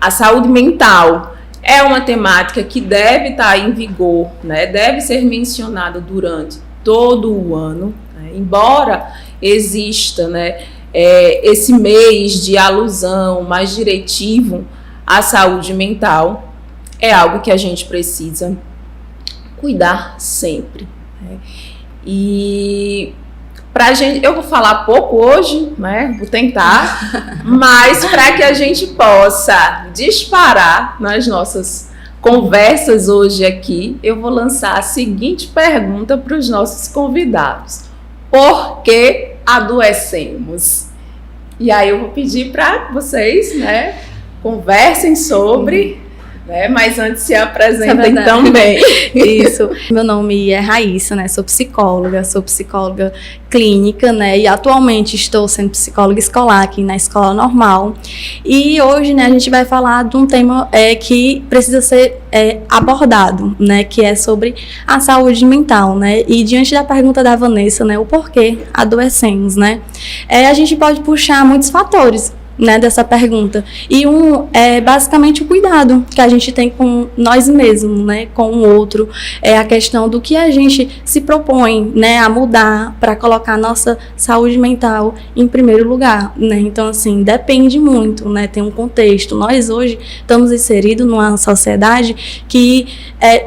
a saúde mental é uma temática que deve estar em vigor, né? Deve ser mencionada durante todo o ano, né? Embora exista, né, esse mês de alusão mais diretivo à saúde mental, é algo que a gente precisa cuidar sempre, né? E pra gente, eu vou falar pouco hoje, né? Vou tentar, mas para que a gente possa disparar nas nossas conversas hoje aqui, eu vou lançar a seguinte pergunta para os nossos convidados: por que adoecemos? E aí eu vou pedir para vocês, né, conversem sobre, né, mas antes se apresentem também. Isso. Meu nome é Raíssa, né? Sou psicóloga clínica, né? E atualmente estou sendo psicóloga escolar aqui na Escola Normal. E hoje, né, a gente vai falar de um tema que precisa ser abordado, né? Que é sobre a saúde mental, né? E diante da pergunta da Vanessa, né? O porquê adoecemos, né? A gente pode puxar muitos fatores, né, dessa pergunta. E é basicamente o cuidado que a gente tem com nós mesmos, né, com o outro. É a questão do que a gente se propõe, né, a mudar para colocar a nossa saúde mental em primeiro lugar, né? Então, assim, depende muito, né, tem um contexto. Nós hoje estamos inseridos numa sociedade que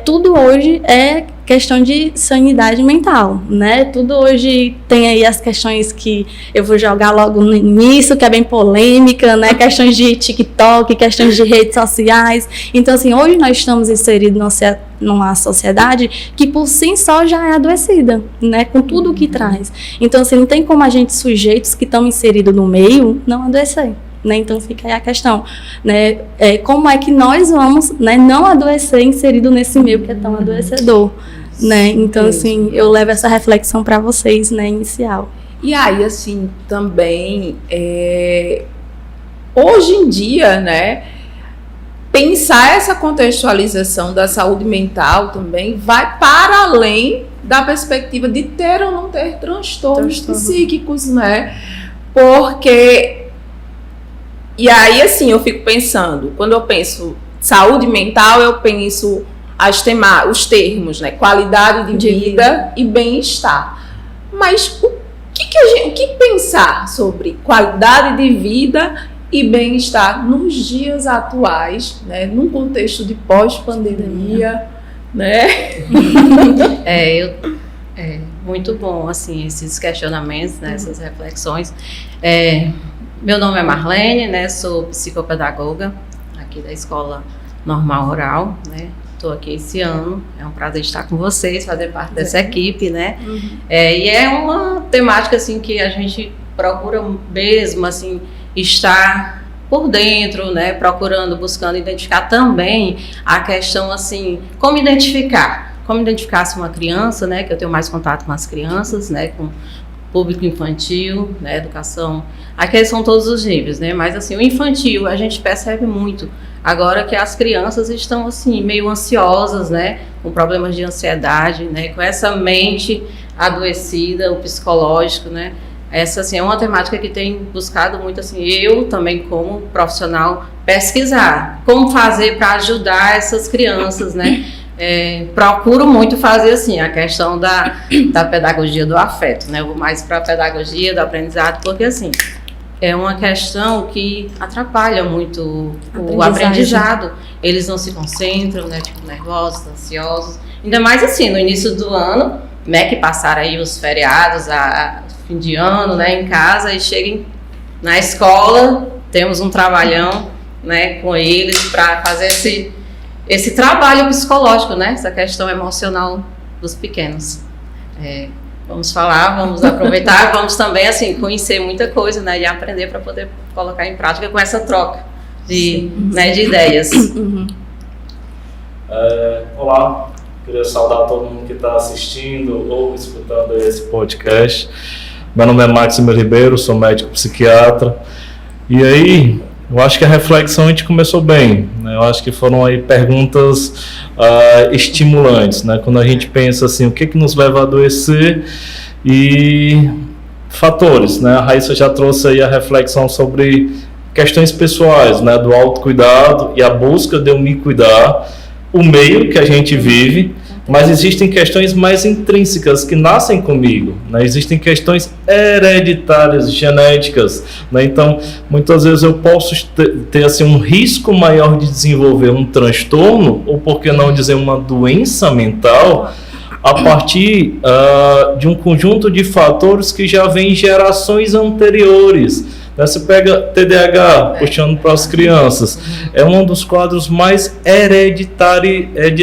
tudo hoje é questão de sanidade mental, né? Tudo hoje tem aí as questões que eu vou jogar logo nisso, que é bem polêmica, né? Questões de TikTok, questões de redes sociais. Então, assim, hoje nós estamos inseridos numa sociedade que por si só já é adoecida, né? Com tudo o que traz. Então, assim, não tem como a gente, sujeitos que estão inseridos no meio, não adoecer. Né? Então fica aí a questão, né? Como é que nós vamos, né, não adoecer inserido nesse meio que é tão adoecedor, né? Então, assim, eu levo essa reflexão para vocês, né, inicial. E aí, assim, também, hoje em dia, né, pensar essa contextualização da saúde mental também vai para além da perspectiva de ter ou não ter transtornos psíquicos, né? Porque... E aí, assim, eu fico pensando, quando eu penso saúde mental, eu penso os termos, né? Qualidade de vida e bem-estar. Mas o que pensar sobre qualidade de vida e bem-estar nos dias atuais, né? Num contexto de pós-pandemia, né? Muito bom, assim, esses questionamentos, né? Essas reflexões. Meu nome é Marlene, né? Sou psicopedagoga aqui da Escola Normal Rural, né? Estou aqui esse ano, é um prazer estar com vocês, fazer parte dessa equipe, né? E é uma temática, assim, que a gente procura mesmo, assim, estar por dentro, né? Procurando, buscando identificar também a questão, assim, como identificar se uma criança, né? Que eu tenho mais contato com as crianças, né? Com público infantil, né, educação, aqui são todos os níveis, né, mas assim, o infantil a gente percebe muito, agora que as crianças estão assim, meio ansiosas, né, com problemas de ansiedade, né, com essa mente adoecida, o psicológico, né, essa assim, é uma temática que tem buscado muito, assim, eu também como profissional pesquisar, como fazer para ajudar essas crianças, né. Procuro muito fazer assim a questão da pedagogia do afeto, né? Eu vou mais para a pedagogia do aprendizado, porque assim é uma questão que atrapalha muito o aprendizado. Eles não se concentram, né? Tipo, nervosos, ansiosos. Ainda mais assim no início do ano, né? Que passaram aí os feriados, a fim de ano, né? Em casa e cheguem na escola, temos um trabalhão, né? Com eles para fazer esse trabalho psicológico, né? Essa questão emocional dos pequenos. Vamos falar, vamos aproveitar, vamos também, assim, conhecer muita coisa, né? E aprender para poder colocar em prática com essa troca de ideias. Olá, queria saudar todo mundo que está assistindo ou escutando esse podcast. Meu nome é Máximo Ribeiro, sou médico psiquiatra. E aí... eu acho que a reflexão a gente começou bem, né? Eu acho que foram aí perguntas estimulantes, né? Quando a gente pensa assim, o que nos leva a adoecer e fatores, né? A Raíssa já trouxe aí a reflexão sobre questões pessoais, né, do autocuidado e a busca de eu me cuidar, o meio que a gente vive, mas existem questões mais intrínsecas que nascem comigo, né? Existem questões hereditárias, genéticas, né? Então, muitas vezes eu posso ter assim, um risco maior de desenvolver um transtorno, ou por que não dizer uma doença mental, a partir de um conjunto de fatores que já vem em gerações anteriores. Você pega TDAH, puxando para as crianças, é um dos quadros mais hereditários, né?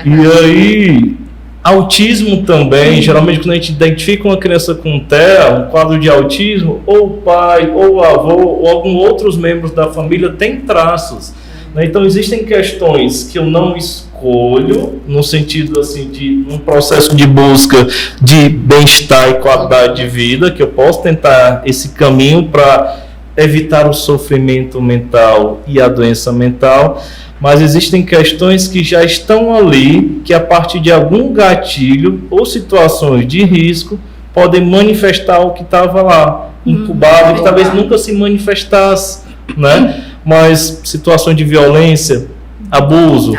E aí, autismo também, geralmente quando a gente identifica uma criança com TEA, um quadro de autismo, ou o pai, ou o avô, ou alguns outros membros da família tem traços. Então existem questões que eu não escolho, no sentido assim de um processo de busca de bem-estar e qualidade de vida, que eu posso tentar esse caminho para evitar o sofrimento mental e a doença mental, mas existem questões que já estão ali, que a partir de algum gatilho ou situações de risco podem manifestar o que estava lá, incubado, que talvez nunca se manifestasse, né? Mas situações de violência, abuso,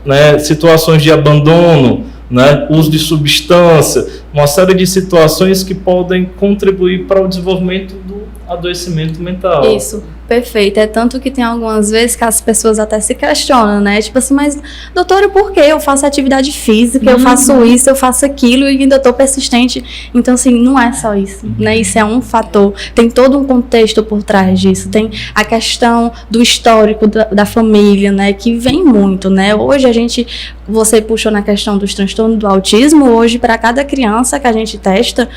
né? Situações de abandono, né? Uso de substância, uma série de situações que podem contribuir para o desenvolvimento do adoecimento mental. Isso, perfeito. É tanto que tem algumas vezes que as pessoas até se questionam, né? Tipo assim, mas doutora, por que eu faço atividade física, eu faço isso, eu faço aquilo e ainda estou persistente? Então, assim, não é só isso, né? Isso é um fator. Tem todo um contexto por trás disso. Tem a questão do histórico da família, né? Que vem muito, né? Hoje você puxou na questão dos transtornos do autismo, hoje para cada criança que a gente testa,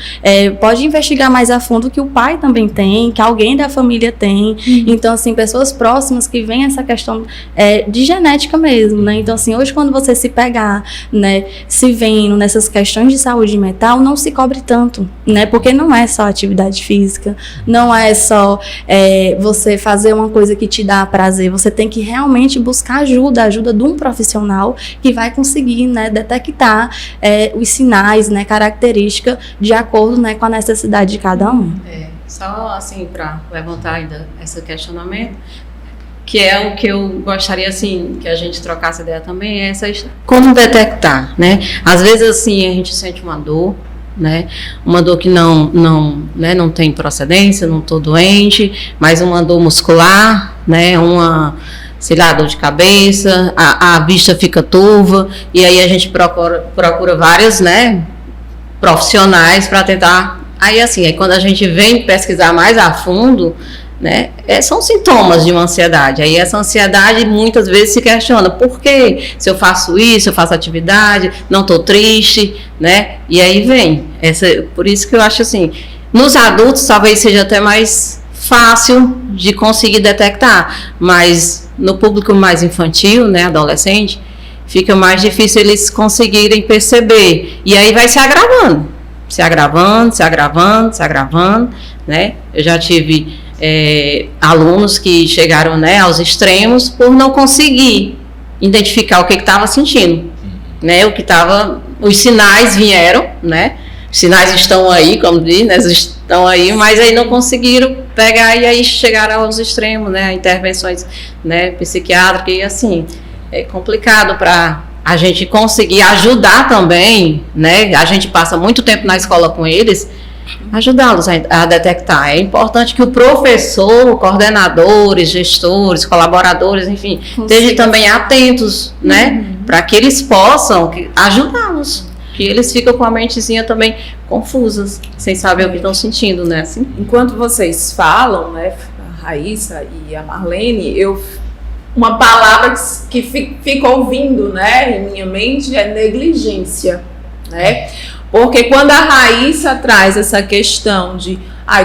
pode investigar mais a fundo que o pai também tem, que alguém da família tem. Então, assim, pessoas próximas que vêm essa questão de genética mesmo, né? Então, assim, hoje quando você se pegar, né, se vendo nessas questões de saúde mental, não se cobre tanto, né? Porque não é só atividade física, não é só você fazer uma coisa que te dá prazer, você tem que realmente buscar ajuda de um profissional que vai conseguir, né, detectar os sinais, né, características de acordo, né, com a necessidade de cada um. Só assim, para levantar ainda esse questionamento, que é o que eu gostaria, assim, que a gente trocasse ideia também, é como detectar, né? Às vezes, assim, a gente sente uma dor, né? Uma dor que não tem procedência, não estou doente, mas uma dor muscular, né? Uma, sei lá, dor de cabeça, a vista fica turva, e aí a gente procura várias, né, profissionais para tentar. Aí, assim, quando a gente vem pesquisar mais a fundo, né, são sintomas de uma ansiedade. Aí essa ansiedade muitas vezes se questiona, por que se eu faço isso, eu faço atividade, não estou triste, né? E aí vem. Por isso que eu acho assim, nos adultos talvez seja até mais fácil de conseguir detectar, mas no público mais infantil, né, adolescente, fica mais difícil eles conseguirem perceber. E aí vai se agravando. Se agravando, né? Eu já tive alunos que chegaram, né, aos extremos por não conseguir identificar o que estava sentindo, né? Os sinais vieram, né? Os sinais estão aí, como diz, né? Estão aí, mas aí não conseguiram pegar e aí chegaram aos extremos, né? Intervenções, né, psiquiátricas e assim, é complicado para a gente conseguir ajudar também, né? A gente passa muito tempo na escola com eles, ajudá-los a detectar. É importante que o professor, coordenadores, gestores, colaboradores, enfim, estejam também atentos, né? Para que eles possam ajudá-los. Que eles ficam com a mentezinha também confusas, sem saber o que estão sentindo, né? Assim. Enquanto vocês falam, né, a Raíssa e a Marlene, uma palavra que fica ouvindo, né, em minha mente é negligência, né? Porque quando a Raíssa traz essa questão de,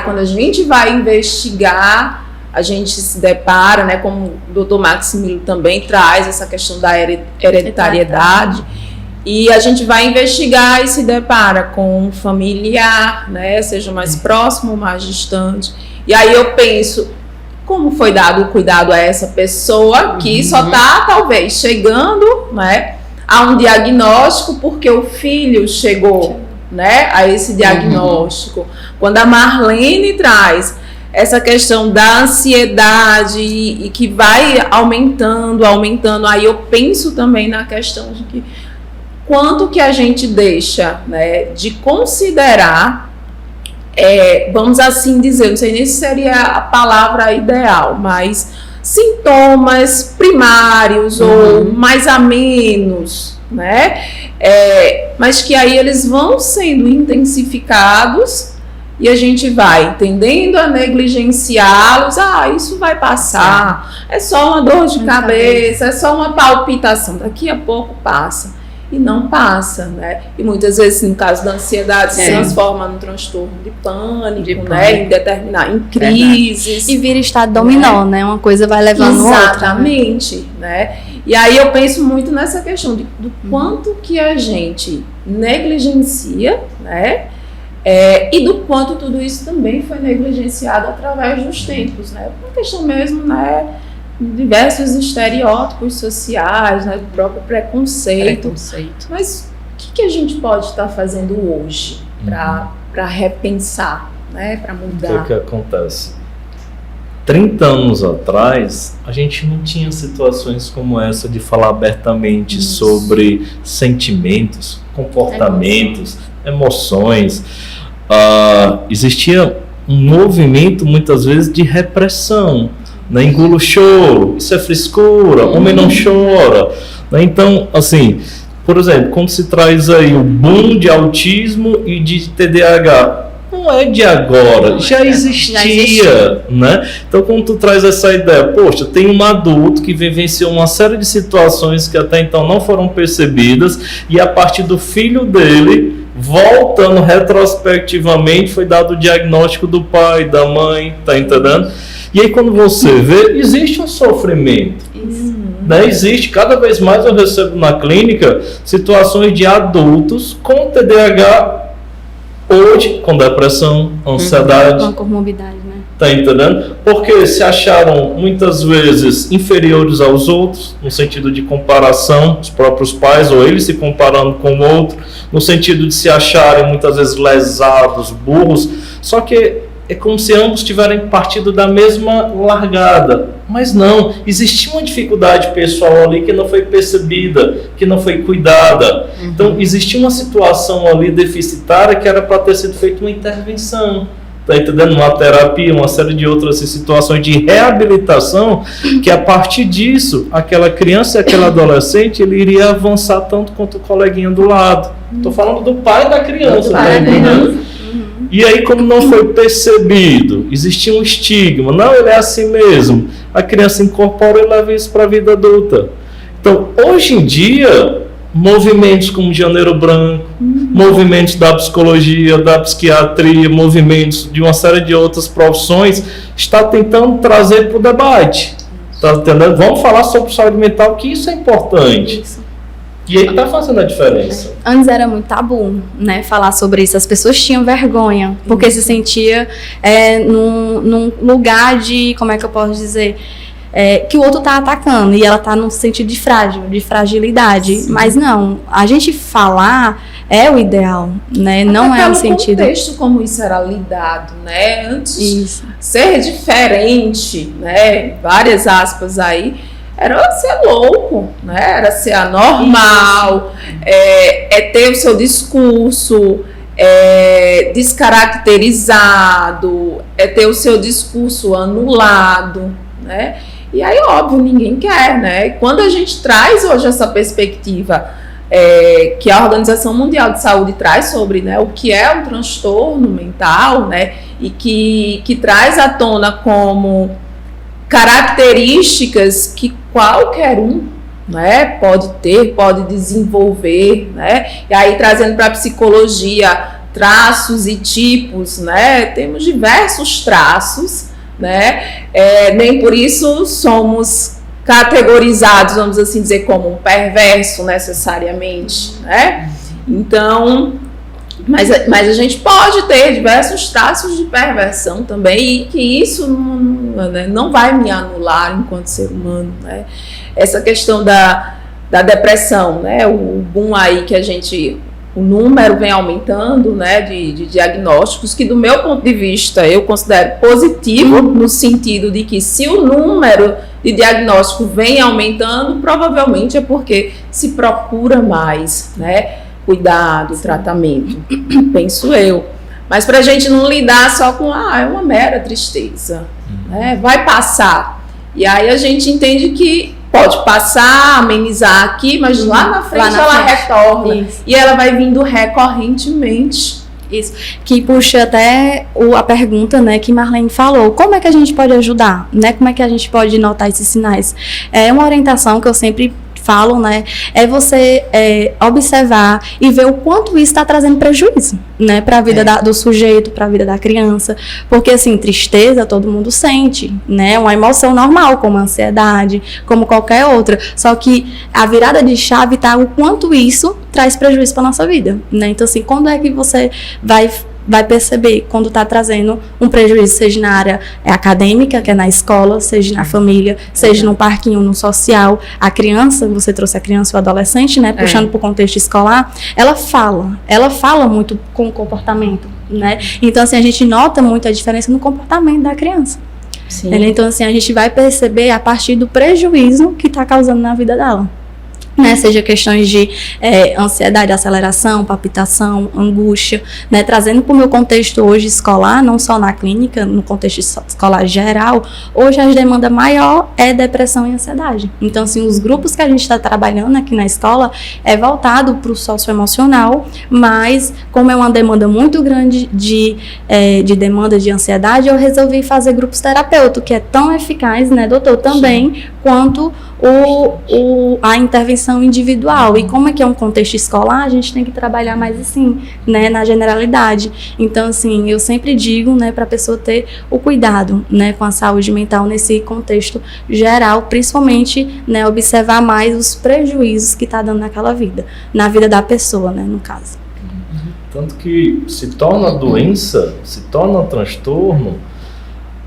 quando a gente vai investigar, a gente se depara, né, como o Dr. Maximiliano também traz essa questão da hereditariedade, e a gente vai investigar e se depara com um familiar, né, seja mais próximo ou mais distante, e aí eu penso, como foi dado o cuidado a essa pessoa que só está, talvez, chegando, né, a um diagnóstico porque o filho chegou né, a esse diagnóstico. Quando a Marlene traz essa questão da ansiedade e que vai aumentando, aí eu penso também na questão de que quanto que a gente deixa, né, de considerar, vamos assim dizer, não sei nem se seria a palavra ideal, mas sintomas primários ou mais a menos, né, mas que aí eles vão sendo intensificados e a gente vai tendendo a negligenciá-los. Isso vai passar, é só uma dor de cabeça, é só uma palpitação, daqui a pouco passa. E não passa, né? E muitas vezes, no caso da ansiedade, se transforma num transtorno de pânico, né? Em crises. E vira estado dominó, né? Uma coisa vai levando outra. Exatamente, né? E aí eu penso muito nessa questão do quanto que a gente negligencia, né? E do quanto tudo isso também foi negligenciado através dos tempos, né? Uma questão mesmo, né? Diversos estereótipos sociais, né, do próprio preconceito. Mas o que a gente pode estar fazendo hoje para repensar, né, para mudar? O que acontece? 30 anos atrás, a gente não tinha situações como essa de falar abertamente sobre sentimentos, comportamentos, emoções. Existia um movimento, muitas vezes, de repressão. Engula o choro, isso é frescura, homem não chora. Então, assim, por exemplo, quando se traz aí o boom de autismo e de TDAH, não é de agora, já existia, né? Então, quando tu traz essa ideia, poxa, tem um adulto que vivenciou uma série de situações que até então não foram percebidas, e a partir do filho dele, voltando retrospectivamente, foi dado o diagnóstico do pai, da mãe, tá entendendo? E aí quando você vê, existe um sofrimento, né? Existe, cada vez mais eu recebo na clínica situações de adultos com TDAH, hoje com depressão, ansiedade. Com comorbidade, né? Tá entendendo? Porque se acharam muitas vezes inferiores aos outros, no sentido de comparação, os próprios pais ou eles se comparando com o outro, no sentido de se acharem muitas vezes lesados, burros, só que é como se ambos tiverem partido da mesma largada. Mas não, existia uma dificuldade pessoal ali que não foi percebida, que não foi cuidada. Então, existia uma situação ali deficitária que era para ter sido feita uma intervenção. Tá entendendo? Uma terapia, uma série de outras situações de reabilitação, que a partir disso, aquela criança e aquele adolescente, ele iria avançar tanto quanto o coleguinha do lado. Estou falando do pai da criança, tá entendendo? E aí, como não foi percebido, existia um estigma, não, ele é assim mesmo, a criança incorpora e leva isso para a vida adulta. Então, hoje em dia, movimentos como Janeiro Branco, movimentos da psicologia, da psiquiatria, movimentos de uma série de outras profissões, está tentando trazer para o debate. Tá entendendo? Vamos falar sobre saúde mental, que isso é importante. E aí está fazendo a diferença. Antes era muito tabu, né, falar sobre isso. As pessoas tinham vergonha, porque se sentia num lugar de, como é que eu posso dizer, que o outro está atacando e ela está num sentido de fragilidade. Sim. Mas não, a gente falar é o ideal, né? Até não é o sentido. O contexto como isso era lidado, né? Antes ser diferente, né? Várias aspas aí. Era ser louco, né? Era ser anormal, ter o seu discurso descaracterizado, ter o seu discurso anulado, né? E aí, óbvio, ninguém quer, né? Quando a gente traz hoje essa perspectiva que a Organização Mundial de Saúde traz sobre, né, o que é um transtorno mental, né? E que traz à tona como características que qualquer um, né, pode ter, pode desenvolver, né? E aí trazendo para a psicologia traços e tipos, né? Temos diversos traços, né? Nem por isso somos categorizados, vamos assim dizer, como um perverso necessariamente, né? Então, mas a gente pode ter diversos traços de perversão também, e que isso não vai me anular enquanto ser humano, né? Essa questão da depressão, né? O boom aí que a gente o número vem aumentando, né, de diagnósticos, que do meu ponto de vista eu considero positivo, no sentido de que se o número de diagnóstico vem aumentando, provavelmente é porque se procura mais, né, cuidado, tratamento, penso eu. Mas para a gente não lidar só com, é uma mera tristeza, né, vai passar. E aí a gente entende que pode passar, amenizar aqui, mas lá na frente ela retorna. Isso. E ela vai vindo recorrentemente. Isso, que puxa até a pergunta, né, que Marlene falou, como é que a gente pode ajudar, né, como é que a gente pode notar esses sinais? É uma orientação que eu sempre falo, né, é você observar e ver o quanto isso está trazendo prejuízo, né, para a vida do sujeito, para a vida da criança, porque assim, tristeza todo mundo sente, né, uma emoção normal, como a ansiedade, como qualquer outra, só que a virada de chave tá o quanto isso traz prejuízo para nossa vida, né, então assim, quando é que você vai perceber quando está trazendo um prejuízo, seja na área acadêmica, que é na escola, seja na família, seja no parquinho, no social. A criança, você trouxe a criança e o adolescente, né, puxando para o contexto escolar, ela fala muito com o comportamento, né? Então, assim, a gente nota muito a diferença no comportamento da criança. Sim. Então, assim, a gente vai perceber a partir do prejuízo que está causando na vida dela. Né, seja questões de ansiedade, aceleração, palpitação, angústia, né, trazendo para o meu contexto hoje escolar, não só na clínica, no contexto escolar geral, hoje a demanda maior é depressão e ansiedade. Então, assim, os grupos que a gente está trabalhando aqui na escola é voltado para o socioemocional, mas como é uma demanda muito grande de demanda de ansiedade, eu resolvi fazer grupos terapêuticos, que é tão eficaz, né, doutor, também, quanto a intervenção individual. E como é que é um contexto escolar, a gente tem que trabalhar mais assim, né, na generalidade. Então, assim, eu sempre digo, né, para a pessoa ter o cuidado, né, com a saúde mental nesse contexto geral, principalmente, né, observar mais os prejuízos que está dando naquela vida, na vida da pessoa, né, no caso. Tanto que se torna doença, se torna transtorno,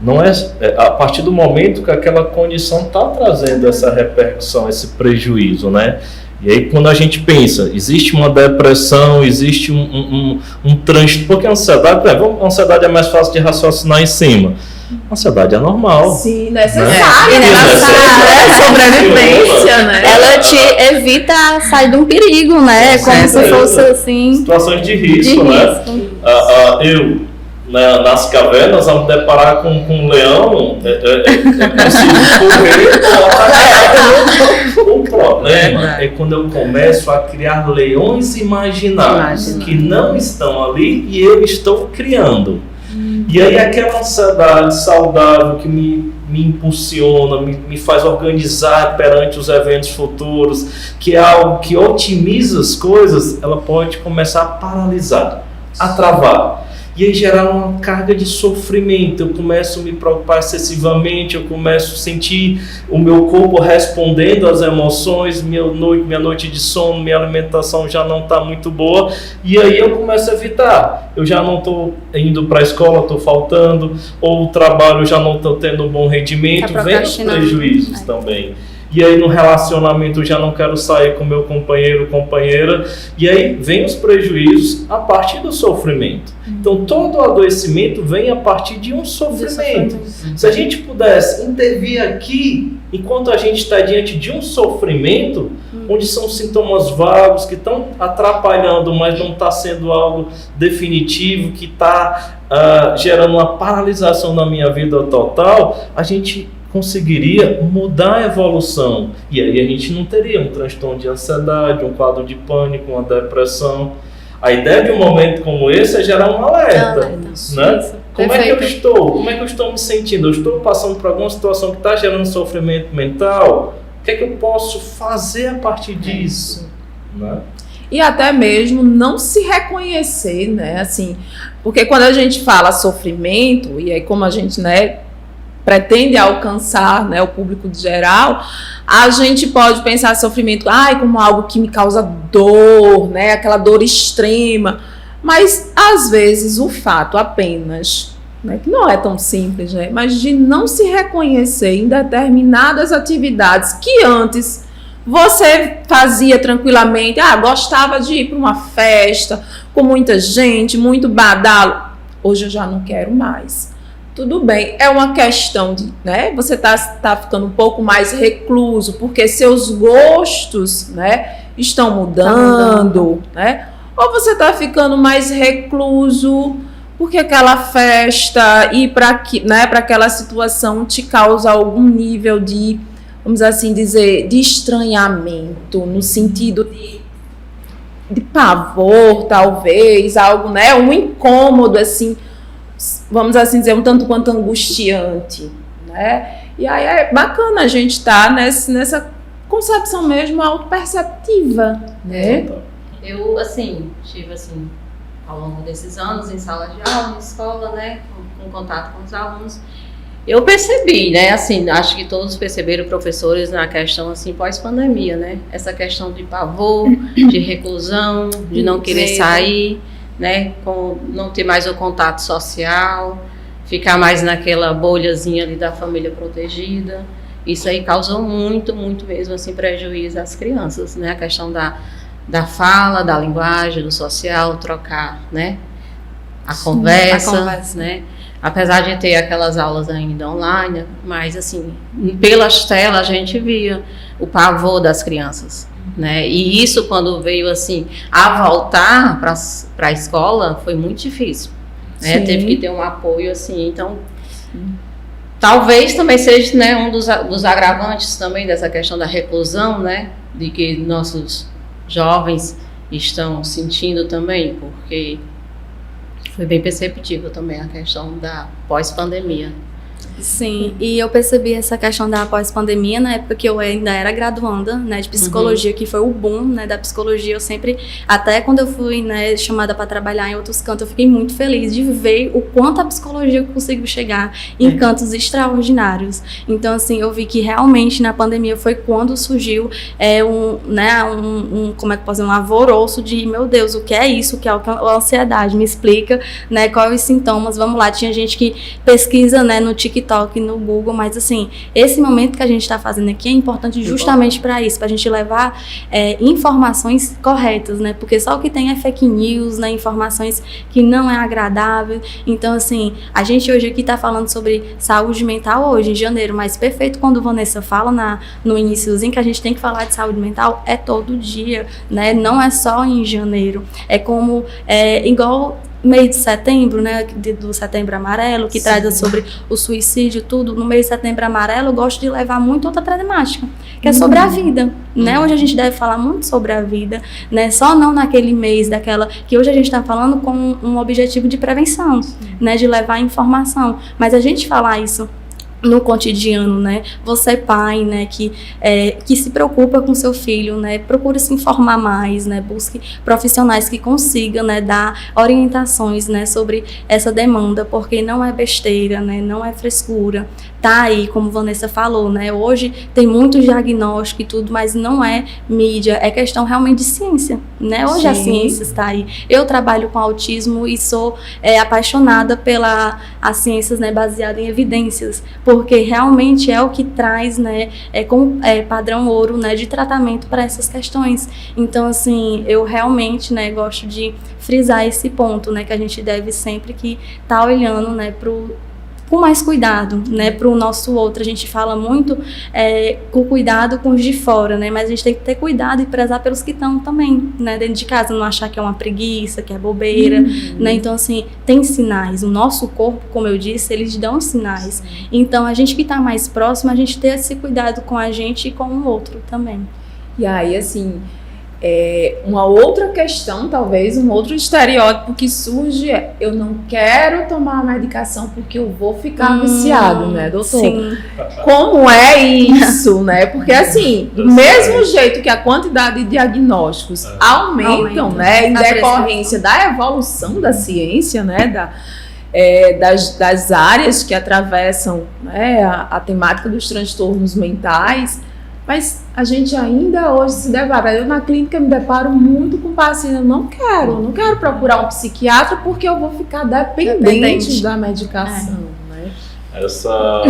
não é a partir do momento que aquela condição está trazendo essa repercussão, esse prejuízo, né? E aí quando a gente pensa, existe uma depressão, existe um transtorno, porque a ansiedade é mais fácil de raciocinar em cima. A ansiedade é normal. Sim, necessária, né? Sobrevivência, né? Ela te evita sair de um perigo, né? Como se fosse assim. Situações de risco, né? Eu nas cavernas, vamos deparar com um leão, preciso correr. O problema é quando eu começo a criar leões imaginários que não estão ali e eu estou criando. E aí aquela ansiedade saudável que me impulsiona, me faz organizar perante os eventos futuros, que é algo que otimiza as coisas, ela pode começar a paralisar, a travar. E aí gerar uma carga de sofrimento, eu começo a me preocupar excessivamente, eu começo a sentir o meu corpo respondendo às emoções, minha noite de sono, minha alimentação já não está muito boa, e aí eu começo a evitar. Eu já não estou indo para a escola, estou faltando, ou o trabalho já não estou tendo um bom rendimento, vem os prejuízos também. E aí no relacionamento eu já não quero sair com meu companheiro ou companheira, e aí vem os prejuízos a partir do sofrimento. Então todo adoecimento vem a partir de um sofrimento. Se a gente pudesse intervir aqui, enquanto a gente está diante de um sofrimento, onde são sintomas vagos que estão atrapalhando, mas não está sendo algo definitivo, que está gerando uma paralisação na minha vida total, a gente conseguiria mudar a evolução. E aí a gente não teria um transtorno de ansiedade, um quadro de pânico, uma depressão. A ideia de um momento como esse é gerar um alerta. Né? Como é que eu estou? Como é que eu estou me sentindo? Eu estou passando por alguma situação que está gerando sofrimento mental? O que é que eu posso fazer a partir disso? Né? E até mesmo não se reconhecer, né? Assim, porque quando a gente fala sofrimento, e aí como a gente, né, pretende alcançar, né, o público de geral, a gente pode pensar sofrimento como algo que me causa dor, né, aquela dor extrema, mas às vezes o fato apenas, né, que não é tão simples, né, mas de não se reconhecer em determinadas atividades que antes Você fazia tranquilamente, gostava de ir para uma festa com muita gente, muito badalo. Hoje eu já não quero mais. Tudo bem, é uma questão de, né? Você tá ficando um pouco mais recluso, porque seus gostos, né, estão mudando, né? Ou você tá ficando mais recluso, porque aquela festa e para aquela situação te causa algum nível de, vamos assim dizer, de estranhamento, no sentido de pavor, talvez, algo, né? Um incômodo, assim, vamos assim dizer, um tanto quanto angustiante, né? E aí é bacana a gente estar nessa concepção mesmo autoperceptiva, né? Eu, assim, tive, assim, ao longo desses anos, em sala de aula, em escola, né, com contato com os alunos, eu percebi, né, assim, acho que todos perceberam, professores, na questão, assim, pós-pandemia, né, essa questão de pavor, de reclusão, de não querer sair, né, não ter mais o contato social, ficar mais naquela bolhazinha ali da família protegida. Isso aí causou muito, muito mesmo, assim, prejuízo às crianças, né, a questão da fala, da linguagem, do social, trocar, né, a conversa, né, apesar de ter aquelas aulas ainda online, mas, assim, pelas telas a gente via o pavor das crianças, né, e isso quando veio, assim, a voltar para a escola foi muito difícil, né, teve que ter um apoio, assim, então, talvez também seja, né, um dos agravantes também dessa questão da reclusão, né, de que nossos jovens estão sentindo também, porque foi bem perceptível também a questão da pós-pandemia. Sim, e eu percebi essa questão da pós-pandemia na época que eu ainda era graduanda, né, de psicologia, que foi o boom, né, da psicologia. Eu sempre, até quando eu fui, né, chamada para trabalhar em outros cantos, eu fiquei muito feliz de ver o quanto a psicologia conseguiu chegar em cantos extraordinários. Então, assim, eu vi que realmente na pandemia foi quando surgiu como é que posso dizer, um alvoroço de, meu Deus, o que é isso? O que é a ansiedade? Me explica, né, quais os sintomas? Vamos lá, tinha gente que pesquisa, né, no TikTok, no Google, mas assim, esse momento que a gente está fazendo aqui é importante justamente para isso, para a gente levar informações corretas, né, porque só o que tem é fake news, né, informações que não é agradável. Então, assim, a gente hoje aqui está falando sobre saúde mental hoje, em janeiro, mas perfeito quando Vanessa fala no iniciozinho que a gente tem que falar de saúde mental, é todo dia, né, não é só em janeiro, é como, igual mês de setembro, né, do Setembro Amarelo, que trata sobre o suicídio, tudo. No mês de Setembro Amarelo, eu gosto de levar muito outra temática, que é sobre a vida, né? Hoje a gente deve falar muito sobre a vida, né? Só não naquele mês que hoje a gente está falando com um objetivo de prevenção, né, de levar informação, mas a gente falar isso no cotidiano, né? Você pai, né, que se preocupa com seu filho, né? Procure se informar mais, né? Busque profissionais que consigam, né, dar orientações, né, sobre essa demanda, porque não é besteira, né? Não é frescura. Tá aí, como Vanessa falou, né? Hoje tem muito diagnóstico e tudo, mas não é mídia, é questão realmente de ciência, né? Hoje a ciência está aí. Eu trabalho com autismo e sou apaixonada pelas ciências, né, baseada em evidências, porque realmente é o que traz, né, padrão ouro, né, de tratamento para essas questões. Então, assim, eu realmente, né, gosto de frisar esse ponto, né, que a gente deve sempre que tá olhando, né, com mais cuidado, né, para o nosso outro. A gente fala muito com cuidado com os de fora, né, mas a gente tem que ter cuidado e prezar pelos que estão também, né, dentro de casa, não achar que é uma preguiça, que é bobeira, né, então, assim, tem sinais. O nosso corpo, como eu disse, eles dão sinais. Então, a gente que está mais próximo, a gente ter esse cuidado com a gente e com o outro também. E aí, assim, uma outra questão, talvez, um outro estereótipo que surge é: eu não quero tomar a medicação porque eu vou ficar viciado, né, doutor? Sim. Como é isso, né? Porque, assim, do mesmo jeito que a quantidade de diagnósticos aumentam, né, em decorrência da evolução da ciência, né, das áreas que atravessam, né, a temática dos transtornos mentais. Mas a gente ainda hoje se depara. Eu na clínica me deparo muito com pacientes. Eu não quero procurar um psiquiatra porque eu vou ficar dependente da medicação. Né? Essa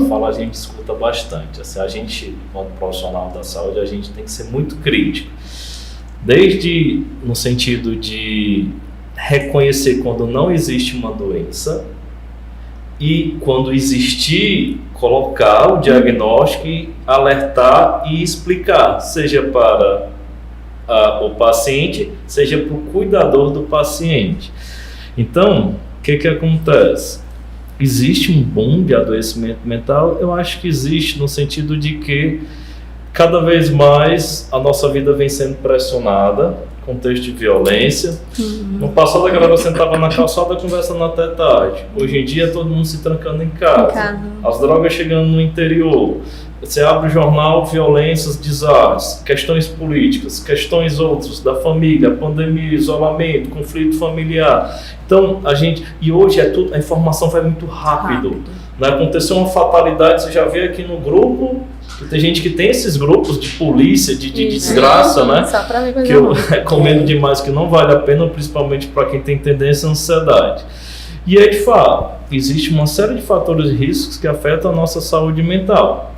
fala a gente escuta bastante. Assim, a gente, enquanto profissional da saúde, a gente tem que ser muito crítico. Desde no sentido de reconhecer quando não existe uma doença e quando existir, colocar o diagnóstico e alertar e explicar, seja para o paciente, seja para o cuidador do paciente. Então, o que acontece? Existe um boom de adoecimento mental? Eu acho que existe, no sentido de que cada vez mais a nossa vida vem sendo pressionada, contexto de violência. No passado a galera sentava na calçada conversando até tarde. Hoje em dia todo mundo se trancando em casa. As drogas chegando no interior. Você abre o jornal, violências, desastres, questões políticas, questões outras da família, pandemia, isolamento, conflito familiar. Então, e hoje a informação vai muito rápido. Né? Aconteceu uma fatalidade, você já vê aqui no grupo, que tem gente que tem esses grupos de polícia, de desgraça, né? Só pra ver que eu recomendo demais, que não vale a pena, principalmente para quem tem tendência à ansiedade. E aí, de fato, existe uma série de fatores de riscos que afetam a nossa saúde mental.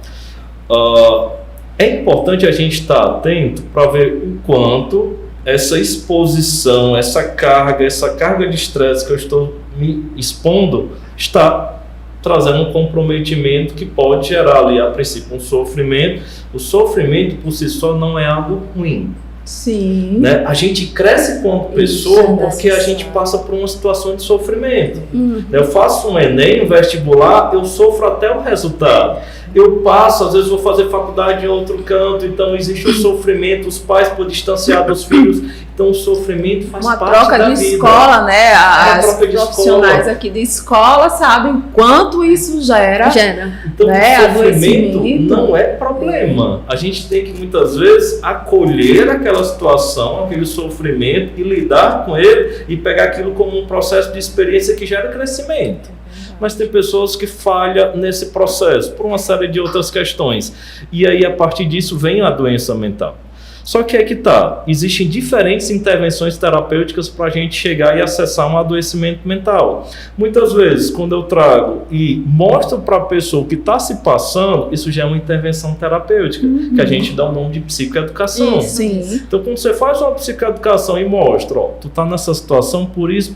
É importante a gente estar atento para ver o quanto essa exposição, essa carga de estresse que eu estou me expondo está trazendo um comprometimento que pode gerar ali, a princípio, um sofrimento. O sofrimento por si só não é algo ruim. Sim. Né? A gente cresce como pessoa porque a gente passa por uma situação de sofrimento. Eu faço um Enem, um vestibular, eu sofro até o resultado. Eu passo, às vezes vou fazer faculdade em outro canto, então existe o sofrimento, os pais por distanciar dos filhos, então o sofrimento faz parte da vida. Uma troca de escola, né? As profissionais aqui de escola sabem quanto isso gera. Então o sofrimento não é problema. A gente tem que muitas vezes acolher aquela situação, aquele sofrimento e lidar com ele e pegar aquilo como um processo de experiência que gera crescimento. Mas tem pessoas que falham nesse processo por uma série de outras questões. E aí, a partir disso, vem a doença mental. Só que é que tá, existem diferentes intervenções terapêuticas para a gente chegar e acessar um adoecimento mental. Muitas vezes, quando eu trago e mostro para a pessoa o que está se passando, isso já é uma intervenção terapêutica, que a gente dá o nome de psicoeducação. Sim. Então, quando você faz uma psicoeducação e mostra, tu tá nessa situação por isso,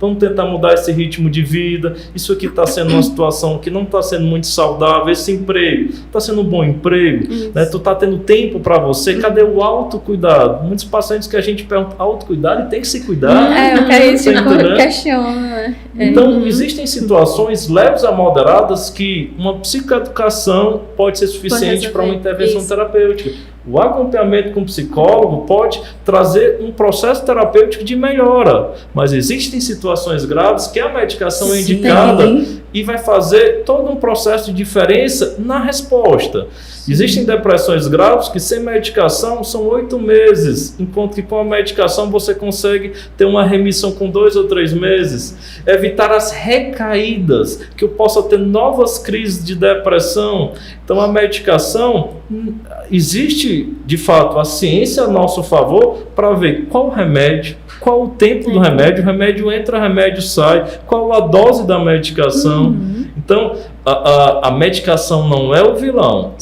vamos tentar mudar esse ritmo de vida, isso aqui está sendo uma situação que não está sendo muito saudável, esse emprego está sendo um bom emprego, né? Tu está tendo tempo para você. Cadê o autocuidado? Muitos pacientes que a gente pergunta, autocuidado e tem que se cuidar. Eu quero isso, questiona, né? Então, existem situações leves a moderadas que uma psicoeducação pode ser suficiente para uma intervenção terapêutica. O acompanhamento com o psicólogo pode trazer um processo terapêutico de melhora, mas existem situações graves que a medicação é indicada e vai fazer todo um processo de diferença na resposta. Existem depressões graves que sem medicação são 8 meses, enquanto que com a medicação você consegue ter uma remissão com 2 ou 3 meses. Evitar as recaídas, que eu possa ter novas crises de depressão. Então a medicação, existe de fato a ciência a nosso favor para ver qual o remédio, qual o tempo do remédio, o remédio entra, o remédio sai, qual a dose da medicação. Então, a medicação não é o vilão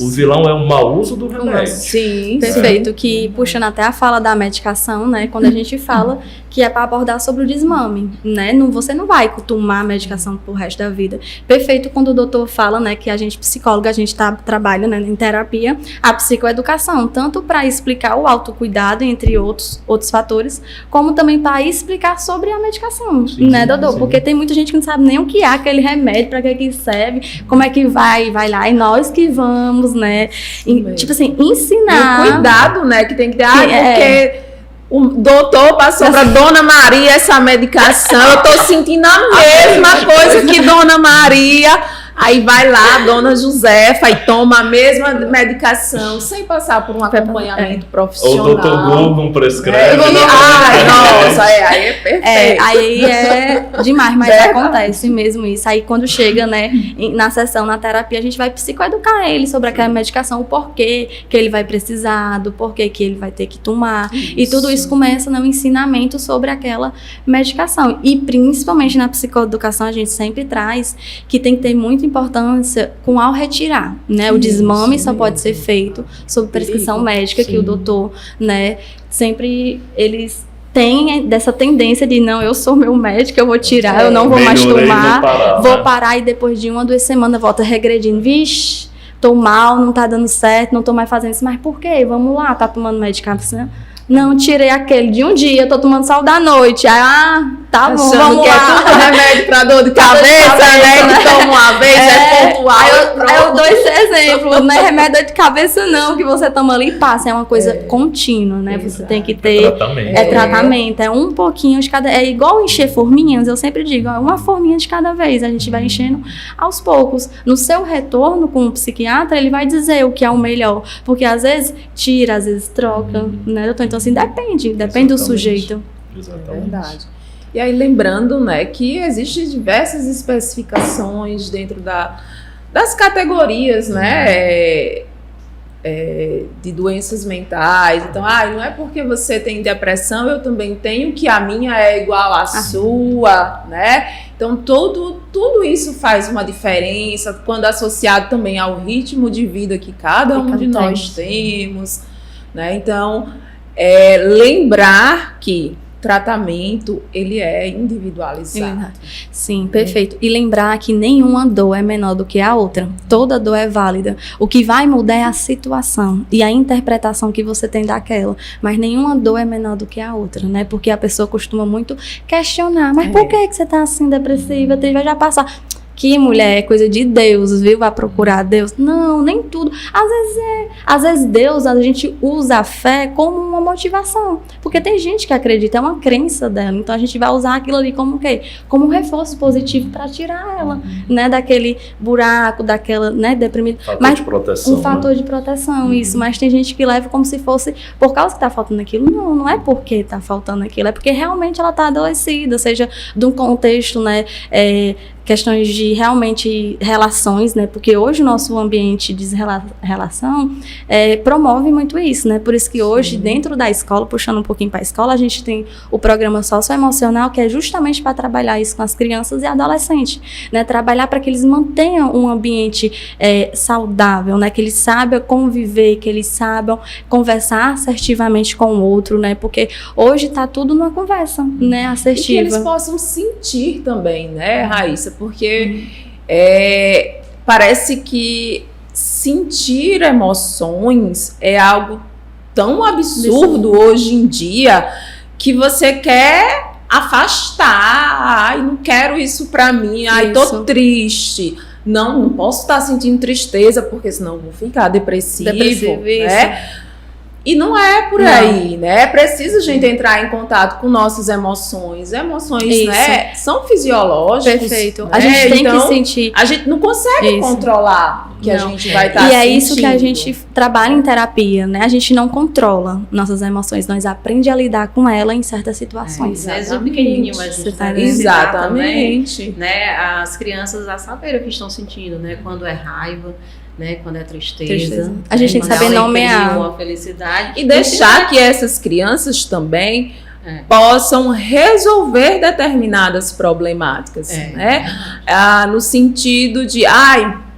é o mau uso do remédio. Sim. Perfeito, que puxando até a fala da medicação, né, quando a gente fala que é para abordar sobre o desmame, né, você não vai tomar a medicação pro resto da vida. Perfeito quando o doutor fala, né, que a gente psicóloga, a gente trabalha, né, em terapia, a psicoeducação, tanto para explicar o autocuidado, entre outros fatores, como também para explicar sobre a medicação, né, doutor? Porque tem muita gente que não sabe nem o que é aquele remédio, para que serve, como é que vai lá, e nós que vamos, né, tipo assim, ensinar. E o cuidado, né, que tem que ter, porque o doutor passou para Dona Maria essa medicação, eu tô sentindo a mesma coisa que Dona Maria. Aí vai lá a dona Josefa e toma a mesma medicação sem passar por um acompanhamento profissional. Ou o doutor Google prescreve. Ai, nossa, aí é perfeito. Aí é demais, mas acontece mesmo isso. Aí quando chega, né, na sessão, na terapia, a gente vai psicoeducar ele sobre aquela medicação, o porquê que ele vai precisar, do porquê que ele vai ter que tomar. E tudo isso começa no ensinamento sobre aquela medicação. E principalmente na psicoeducação, a gente sempre traz que tem que ter muita importância com ao retirar, né? O desmame só pode ser feito sob prescrição médica, que o doutor, né, sempre eles têm dessa tendência de não, eu sou meu médico, eu vou tirar, eu não vou mais tomar, vou parar e depois de 1 ou 2 semanas volta regredindo, vixe, tô mal, não tá dando certo, não tô mais fazendo isso, mas por quê? Vamos lá, tá tomando medicação? Não, tirei aquele de um dia, tô tomando sal da noite. Aí, tá bom, vamos que lá. É tudo remédio pra dor de cabeça, né? Que toma uma vez, é pontual. Aí eu dou esse exemplo, não é remédio dor de cabeça não, que você toma ali e passa. É uma coisa contínua, né? Exato. Você tem que ter... tratamento. É um pouquinho de cada... É igual encher forminhas, eu sempre digo, ó, uma forminha de cada vez. A gente vai enchendo aos poucos. No seu retorno com o psiquiatra, ele vai dizer o que é o melhor. Porque às vezes tira, às vezes troca, né, doutor? Então, assim, depende do sujeito. Exatamente. É verdade. E aí, lembrando, né, que existem diversas especificações dentro das categorias, né, de doenças mentais. Então, não é porque você tem depressão, eu também tenho, que a minha é igual à sua, né? Então, tudo isso faz uma diferença, quando associado também ao ritmo de vida que cada um de nós temos, né? Então, lembrar que tratamento, ele é individualizado. Sim, perfeito. E lembrar que nenhuma dor é menor do que a outra. Toda dor é válida. O que vai mudar é a situação e a interpretação que você tem daquela. Mas nenhuma dor é menor do que a outra, né? Porque a pessoa costuma muito questionar. Mas por que você tá assim depressiva? Vai já passar... Que mulher é coisa de Deus, viu? Vai procurar Deus. Não, nem tudo. Às vezes Deus, a gente usa a fé como uma motivação. Porque tem gente que acredita, é uma crença dela. Então a gente vai usar aquilo ali como o quê? Como um reforço positivo para tirar ela, né? Daquele buraco, daquela, né, deprimida. De proteção, um fator de proteção, isso. Mas tem gente que leva como se fosse por causa que tá faltando aquilo. Não é porque tá faltando aquilo. É porque realmente ela tá adoecida, seja de um contexto, né? Questões de realmente relações, né? Porque hoje o nosso ambiente de relação promove muito isso, né? Por isso que hoje, dentro da escola, puxando um pouquinho para a escola, a gente tem o programa socioemocional, que é justamente para trabalhar isso com as crianças e adolescentes, né? Trabalhar para que eles mantenham um ambiente saudável, né? Que eles saibam conviver, que eles saibam conversar assertivamente com o outro, né? Porque hoje está tudo numa conversa, né? Assertiva. E que eles possam sentir também, né, Raíssa? Porque parece que sentir emoções é algo tão absurdo hoje em dia que você quer afastar. Ai, não quero isso pra mim. Ai, tô triste. Não posso estar sentindo tristeza, porque senão vou ficar depressivo, né? E não é por aí, né? É preciso a gente entrar em contato com nossas emoções. Emoções, né, são fisiológicas. Perfeito. Né? A gente tem que sentir. A gente não consegue controlar o que a gente vai estar sentindo. E é isso que a gente trabalha em terapia, né? A gente não controla nossas emoções, nós aprendemos a lidar com ela em certas situações. Às vezes o pequenininho vai exatamente, né? As crianças já saberem o que estão sentindo, né? Quando é raiva, né, quando é tristeza. A gente tem que saber nomear. Uma felicidade. E deixar que essas crianças também possam resolver determinadas problemáticas, né? No sentido de,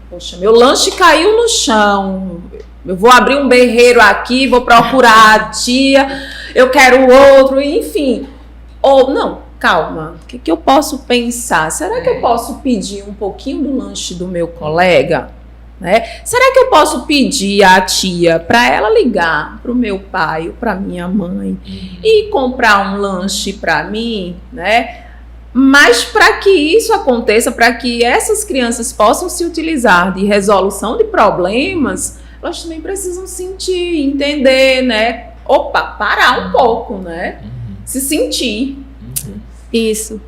poxa, meu lanche caiu no chão, eu vou abrir um berreiro aqui, vou procurar a tia, eu quero outro, enfim. Ou, não, calma, o que eu posso pensar? Será que eu posso pedir um pouquinho do lanche do meu colega? Né? Será que eu posso pedir à tia para ela ligar para o meu pai ou para minha mãe e comprar um lanche para mim, né? Mas para que isso aconteça, para que essas crianças possam se utilizar de resolução de problemas, elas também precisam sentir, entender, né? Opa, parar um pouco, né? Se sentir. Isso.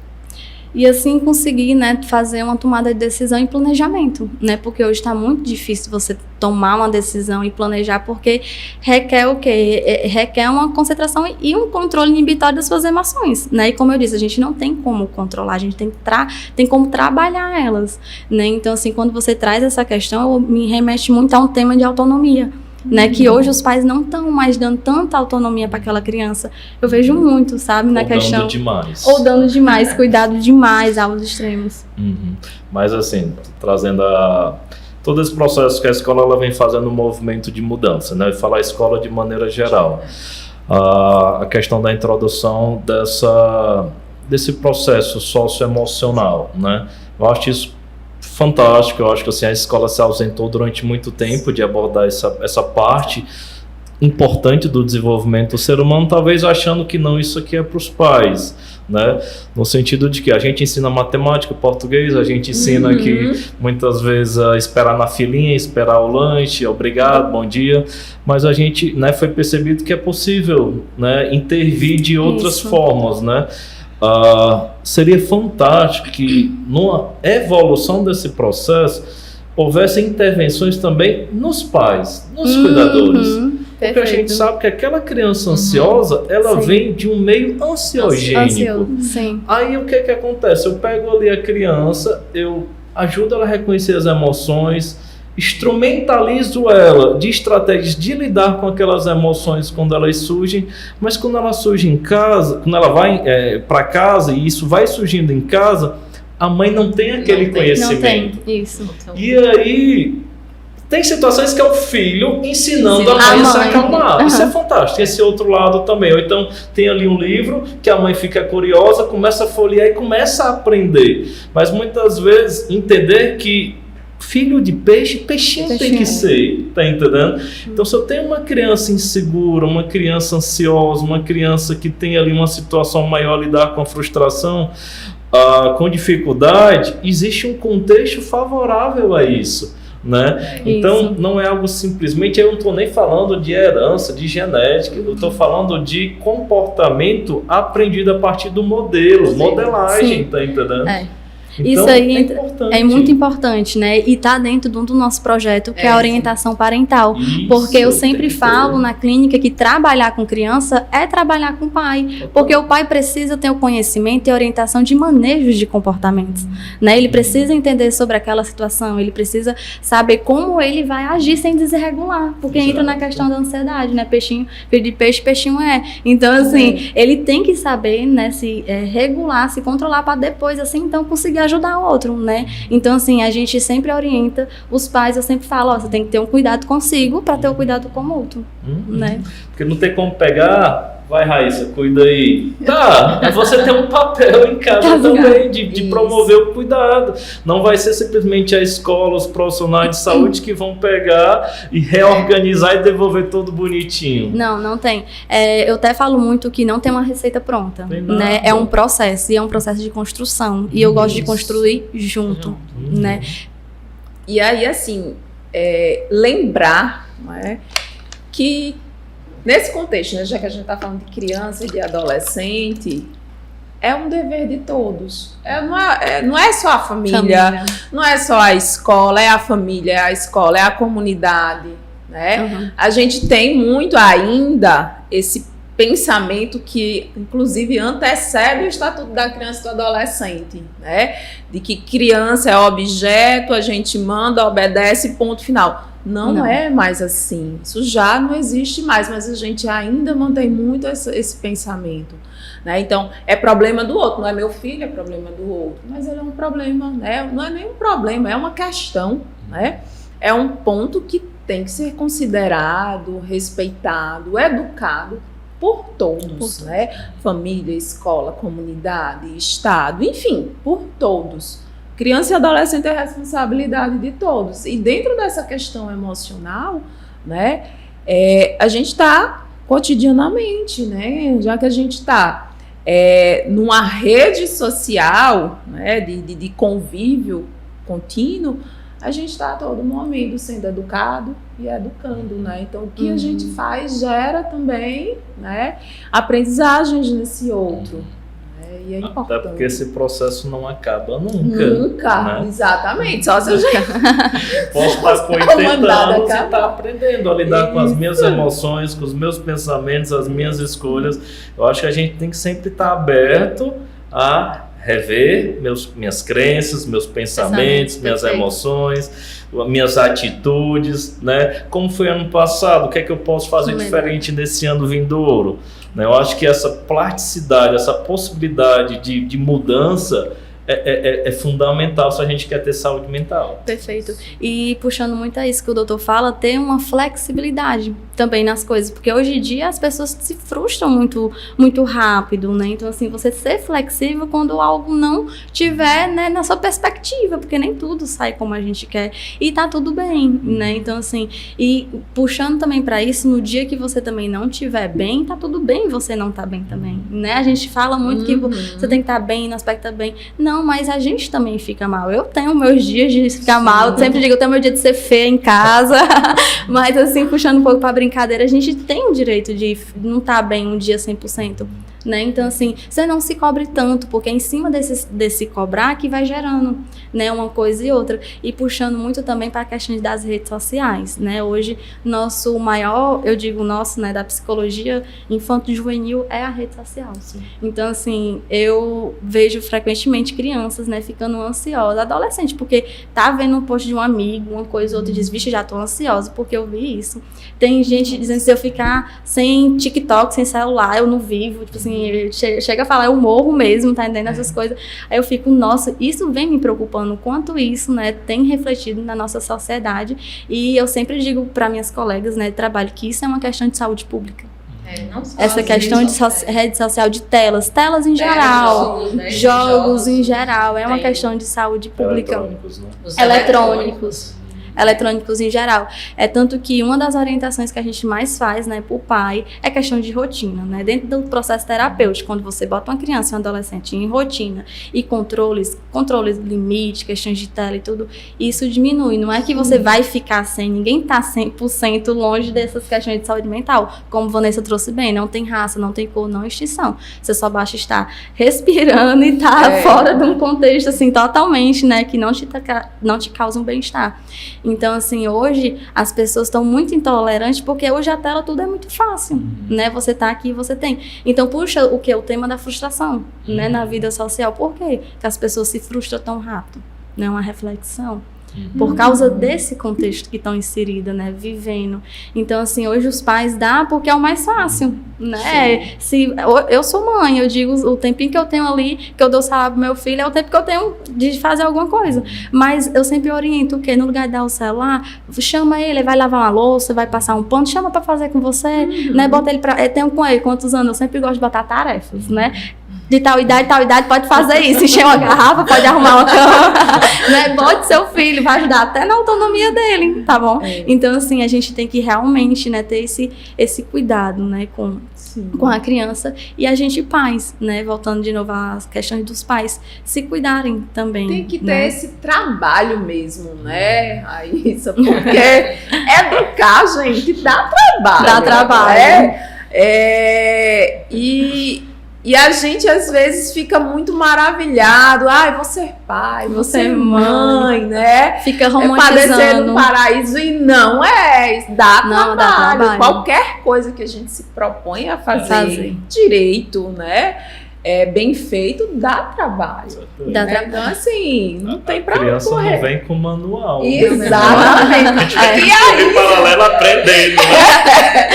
e assim conseguir, né, fazer uma tomada de decisão e planejamento, né, porque hoje está muito difícil você tomar uma decisão e planejar, porque requer o quê? Requer uma concentração e um controle inibitório das suas emoções, né, e como eu disse, a gente não tem como controlar, a gente tem como trabalhar elas, né, então assim, quando você traz essa questão, me remete muito a um tema de autonomia, né, que hoje os pais não estão mais dando tanta autonomia para aquela criança. Eu vejo muito, sabe, na questão. Dando demais. Ou dando demais, cuidado demais aos extremos. Mas assim, trazendo todo esse processo que a escola ela vem fazendo um movimento de mudança, né? Falar escola de maneira geral. A questão da introdução desse processo socioemocional, né? Eu acho isso fantástico. Eu acho que assim, a escola se ausentou durante muito tempo de abordar essa parte importante do desenvolvimento do ser humano, talvez achando que não, isso aqui é para os pais, né? No sentido de que a gente ensina matemática, português, a gente ensina que muitas vezes esperar na filinha, esperar o lanche, obrigado, bom dia, mas a gente, né, foi percebido que é possível, né, intervir de outras formas, né? Seria fantástico que numa evolução desse processo houvesse intervenções também nos pais, nos cuidadores. Porque a gente sabe que aquela criança ansiosa, ela vem de um meio ansiogênico. Sim. Aí o que acontece? Eu pego ali a criança, eu ajudo ela a reconhecer as emoções, instrumentalizo ela de estratégias de lidar com aquelas emoções quando elas surgem, mas quando ela surge em casa, quando ela vai para casa e isso vai surgindo em casa, a mãe não tem aquele conhecimento. Não tem, isso. E aí tem situações que é o filho ensinando a mãe a se acalmar. Isso é fantástico. Esse outro lado também. Ou então tem ali um livro que a mãe fica curiosa, começa a folhear e começa a aprender. Mas muitas vezes entender que filho de peixe, peixinho tem que ser, tá entendendo? Então, se eu tenho uma criança insegura, uma criança ansiosa, uma criança que tem ali uma situação maior, lidar com a frustração, com dificuldade, existe um contexto favorável a isso, né? Então, não é algo simplesmente, eu não estou nem falando de herança, de genética, eu estou falando de comportamento aprendido a partir do modelo, modelagem, tá entendendo? Então, isso aí é muito importante, né? E tá dentro do nosso projeto, que é a orientação parental. Isso, porque eu sempre falo na clínica que trabalhar com criança é trabalhar com o pai. Porque o pai precisa ter o conhecimento e orientação de manejos de comportamentos, né? Ele precisa entender sobre aquela situação, ele precisa saber como ele vai agir sem desregular. Porque entra na questão da ansiedade, né? Peixinho, filho de peixe, peixinho é. Então, assim, ele tem que saber, né, se regular, se controlar para depois, assim, então, conseguir ajudar o outro, né? Então, assim, a gente sempre orienta os pais, eu sempre falo, você tem que ter um cuidado consigo para ter um cuidado com o outro, né? Porque não tem como pegar, vai Raíssa, cuida aí. Tá, mas você tem um papel em casa também de promover o cuidado. Não vai ser simplesmente a escola, os profissionais de saúde que vão pegar e reorganizar e devolver tudo bonitinho. Não tem. Eu até falo muito que não tem uma receita pronta, né? É um processo, e é um processo de construção. E eu gosto de construir junto, né? E aí, assim, lembrar, né, que nesse contexto, né, já que a gente está falando de criança e de adolescente, é um dever de todos. Não é só a família, não é só a escola, é a família, é a escola, é a comunidade, né? A gente tem muito ainda esse pensamento que, inclusive, antecede o Estatuto da Criança e do Adolescente, né? De que criança é objeto, a gente manda, obedece, ponto final. Não é mais assim. Isso já não existe mais, mas a gente ainda mantém muito esse pensamento, né? Então, é problema do outro, não é meu filho, é problema do outro. Mas ele é um problema, né? Não é nem um problema, é uma questão, né? É um ponto que tem que ser considerado, respeitado, educado por todos, né? Família, escola, comunidade, Estado, enfim, por todos. Criança e adolescente é responsabilidade de todos. E dentro dessa questão emocional, né, a gente está cotidianamente, né, já que a gente está numa rede social, né, de convívio contínuo, a gente está a todo momento sendo educado e educando, né? Então, o que a gente faz gera também, né, aprendizagens nesse outro. E é Até importante. porque esse processo não acaba nunca. Nunca, né? exatamente. Só se eu já Posso estar com 80 mandado anos e acabar. estar aprendendo a lidar com as minhas emoções, com os meus pensamentos, as minhas escolhas. Eu acho que a gente tem que sempre estar aberto a rever minhas crenças, meus pensamentos, minhas perfeito. emoções, minhas atitudes, né? Como foi ano passado, o que é que eu posso fazer Isso mesmo. diferente nesse ano vindouro? Né? Eu acho que essa plasticidade, essa possibilidade de mudança é fundamental se a gente quer ter saúde mental. Perfeito. E puxando muito a isso que o doutor fala, ter uma flexibilidade também nas coisas, porque hoje em dia as pessoas se frustram muito, muito rápido, né? Então, assim, você ser flexível quando algo não tiver, né, na sua perspectiva, porque nem tudo sai como a gente quer e tá tudo bem, né? Então, assim, e puxando também pra isso, no dia que você também não tiver bem, tá tudo bem você não tá bem também, né? A gente fala muito que você tem que estar bem, no aspecto tá bem. Não, mas a gente também fica mal. Eu tenho meus dias de ficar mal, eu sempre digo, eu tenho meu dia de ser feia em casa, mas assim, puxando um pouco pra brincadeira, a gente tem o direito de não estar bem um dia 100%, né? Então, assim, você não se cobre tanto, porque é em cima desse cobrar que vai gerando, né, uma coisa e outra. E puxando muito também para a questão das redes sociais, né? Hoje, nosso maior, eu digo nosso, né, da psicologia infanto-juvenil é a rede social. Sim. Então, assim, eu vejo frequentemente crianças, né, ficando ansiosas, adolescente, porque tá vendo um post de um amigo, uma coisa ou outra, e diz, vixe, já tô ansiosa porque eu vi isso. Tem gente dizendo, se eu ficar sem TikTok, sem celular, eu não vivo, tipo assim, chega a falar, eu morro mesmo, tá entendendo essas coisas. Aí eu fico, nossa, isso vem me preocupando, o quanto isso, né, tem refletido na nossa sociedade. E eu sempre digo para minhas colegas, né, de trabalho, que isso é uma questão de saúde pública. Não só Essa as questão redes de sociais. rede social, de telas em geral, Jogos, né? jogos em geral, é uma Tem. questão de saúde pública. Eletrônicos, né? Os Eletrônicos em geral. É tanto que uma das orientações que a gente mais faz, né, pro pai, é questão de rotina, né? Dentro do processo terapêutico, quando você bota uma criança e um adolescente em rotina e controles limite, questões de tela e tudo, isso diminui. Não é que você vai ficar sem, ninguém tá 100% longe dessas questões de saúde mental. Como Vanessa trouxe bem, não tem raça, não tem cor, não tem extinção. Você só basta estar respirando e tá fora de um contexto, assim, totalmente, né, que não te causa um bem-estar. Então, assim, hoje as pessoas estão muito intolerantes porque hoje a tela tudo é muito fácil, né? Você tá aqui e você tem. Então, puxa o que? O tema da frustração, né? Na vida social. Por quê que as pessoas se frustram tão rápido? Não é uma reflexão. Por causa desse contexto que estão inseridas, né? Vivendo. Então, assim, hoje os pais dão porque é o mais fácil, né? Se eu sou mãe, eu digo, o tempinho que eu tenho ali, que eu dou salário pro meu filho, é o tempo que eu tenho de fazer alguma coisa. Mas eu sempre oriento o quê? No lugar de dar o celular, chama ele vai lavar uma louça, vai passar um pano, chama pra fazer com você, né? Bota ele pra... Eu tenho com ele quantos anos? Eu sempre gosto de botar tarefas, né? De tal idade, pode fazer isso. Encher uma garrafa, pode arrumar uma cama, né? Bote seu filho, vai ajudar até na autonomia dele, tá bom? Então, assim, a gente tem que realmente, né, ter esse cuidado, né, com a criança. E a gente, pais, né, voltando de novo às questões dos pais, se cuidarem também. Tem que ter né? esse trabalho mesmo, né, Raíssa? Porque educar, gente, dá trabalho. Dá trabalho. E a gente, às vezes, fica muito maravilhado. Ai, vou ser pai, vou ser mãe, né? Fica Padecer romantizando. no paraíso. E não é. Dá Não, trabalho. dá trabalho. Qualquer coisa que a gente se propõe a fazer direito, né? Bem feito, dá trabalho. Dá Né? trabalho. Então, assim, não tem pra A onde criança correr. não vem com manual. Exatamente. E aí, paralelo aprendendo, né?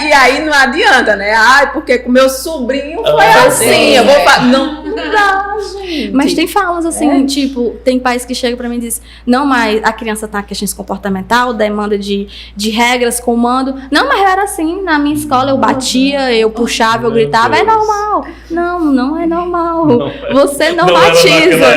E aí não adianta, né? Ai, porque com meu sobrinho foi assim. Eu vou Não dá, gente. Mas tem falas assim, tipo, tem pais que chegam pra mim e dizem, não, mas a criança tá com questões comportamental, demanda de regras, comando. Não, mas era assim, na minha escola eu batia, eu puxava, eu gritava, é normal. Não é normal. Você Não normatiza.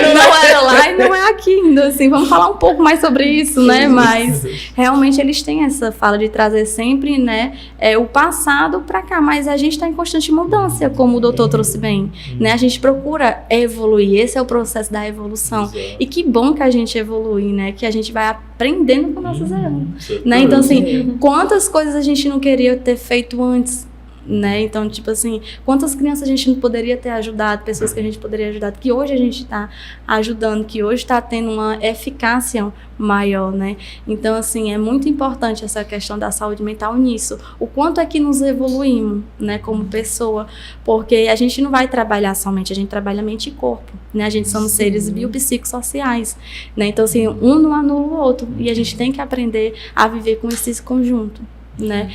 Não Não era lá e não é aqui ainda, assim, vamos falar um pouco mais sobre isso, né, mas realmente eles têm essa fala de trazer sempre, né, o passado pra cá, mas a gente tá em constante mudança, como o doutor trouxe bem, né, a gente procura evoluir, esse é o processo da evolução, e que bom que a gente evolui, né, que a gente vai aprendendo com nossos erros, né, então assim, quantas coisas a gente não queria ter feito antes, né? Então, tipo assim, quantas crianças a gente não poderia ter ajudado, pessoas que a gente poderia ajudar, que hoje a gente está ajudando, que hoje está tendo uma eficácia maior, né? Então, assim, é muito importante essa questão da saúde mental nisso. O quanto é que nos evoluímos, né, como pessoa, porque a gente não vai trabalhar somente, a gente trabalha mente e corpo, né? A gente somos seres biopsicossociais, né? Então, assim, um não anula o outro, e a gente tem que aprender a viver com esse conjunto, né?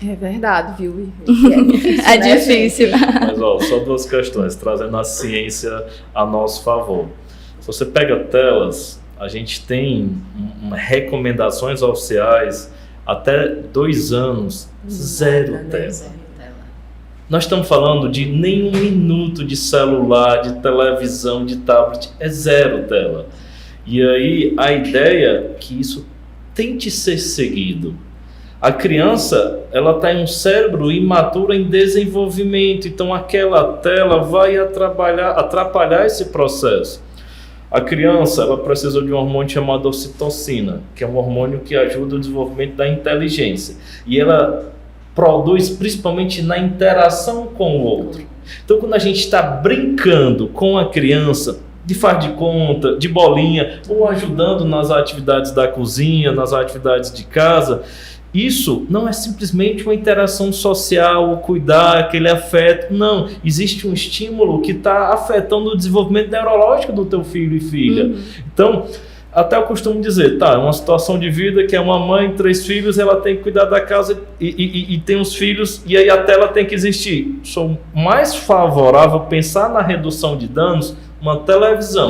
É verdade, viu? É difícil. É difícil. Mas, ó, só duas questões, trazendo a ciência a nosso favor. Se você pega telas, a gente tem recomendações oficiais até 2 anos, 0 tela. Nós estamos falando de nenhum minuto de celular, de televisão, de tablet, é 0 tela. E aí a ideia é que isso tente ser seguido. A criança, ela está em um cérebro imaturo em desenvolvimento, então aquela tela vai atrapalhar esse processo. A criança, ela precisa de um hormônio chamado ocitocina, que é um hormônio que ajuda o desenvolvimento da inteligência. E ela produz principalmente na interação com o outro. Então, quando a gente está brincando com a criança, de faz de conta, de bolinha, ou ajudando nas atividades da cozinha, nas atividades de casa, isso não é simplesmente uma interação social, cuidar, aquele afeto. Não, existe um estímulo que está afetando o desenvolvimento neurológico do teu filho e filha. Então, até eu costumo dizer, tá, é uma situação de vida que é uma mãe, 3 filhos, ela tem que cuidar da casa e tem os filhos, e aí a tela tem que existir. Sou mais favorável a pensar na redução de danos uma televisão.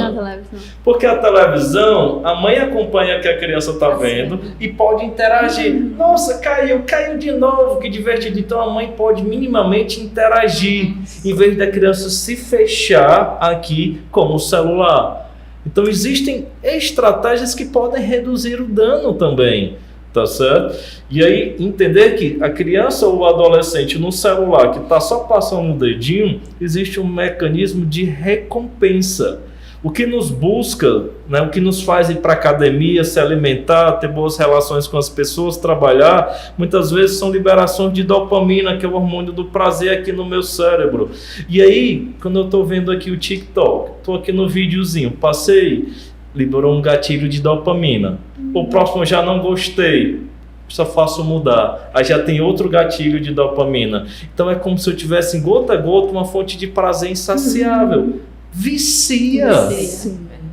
Porque a televisão, a mãe acompanha o que a criança está vendo e pode interagir. Nossa, caiu de novo, que divertido. Então a mãe pode minimamente interagir, em vez da criança se fechar aqui com o celular. Então existem estratégias que podem reduzir o dano também. Tá certo? E aí, entender que a criança ou o adolescente no celular que está só passando um dedinho, existe um mecanismo de recompensa. O que nos busca, né, o que nos faz ir para a academia, se alimentar, ter boas relações com as pessoas, trabalhar, muitas vezes são liberações de dopamina, que é o hormônio do prazer aqui no meu cérebro. E aí, quando eu estou vendo aqui o TikTok, estou aqui no videozinho, passei, liberou um gatilho de dopamina. O próximo já não gostei, só faço mudar. Aí já tem outro gatilho de dopamina. Então é como se eu tivesse gota a gota uma fonte de prazer insaciável. Vicia.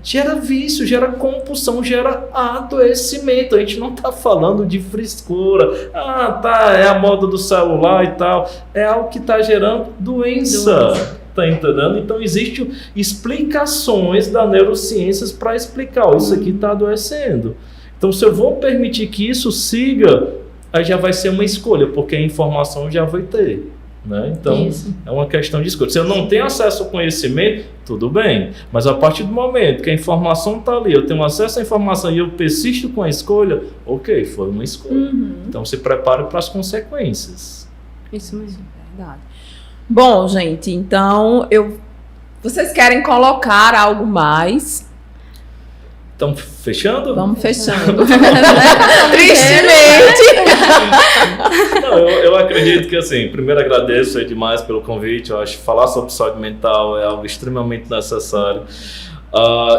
Gera vício, gera compulsão, gera adoecimento. A gente não está falando de frescura. Ah, tá, é a moda do celular e tal. É algo que está gerando doença. Tá entendendo? Então existem explicações da neurociências para explicar, isso aqui está adoecendo. Então se eu vou permitir que isso siga, aí já vai ser uma escolha, porque a informação já vai ter, né? Então é uma questão de escolha. Se eu não tenho acesso ao conhecimento, tudo bem, mas a partir do momento que a informação está ali, eu tenho acesso à informação e eu persisto com a escolha, ok, foi uma escolha. Então se prepare para as consequências. Isso mesmo. Verdade. Bom, gente, então vocês querem colocar algo mais? Estamos fechando? Vamos fechando. Tristemente. Não, eu acredito que, assim, primeiro agradeço aí demais pelo convite. Eu acho que falar sobre saúde mental é algo extremamente necessário.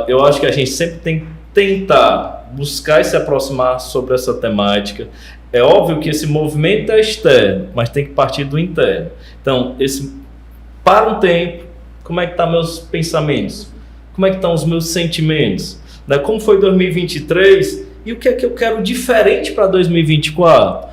Eu acho que a gente sempre tem que tentar buscar e se aproximar sobre essa temática. É óbvio que esse movimento é externo, mas tem que partir do interno. Então, para um tempo, como é que estão meus pensamentos? Como é que estão os meus sentimentos? Né? Como foi 2023 e o que é que eu quero diferente para 2024?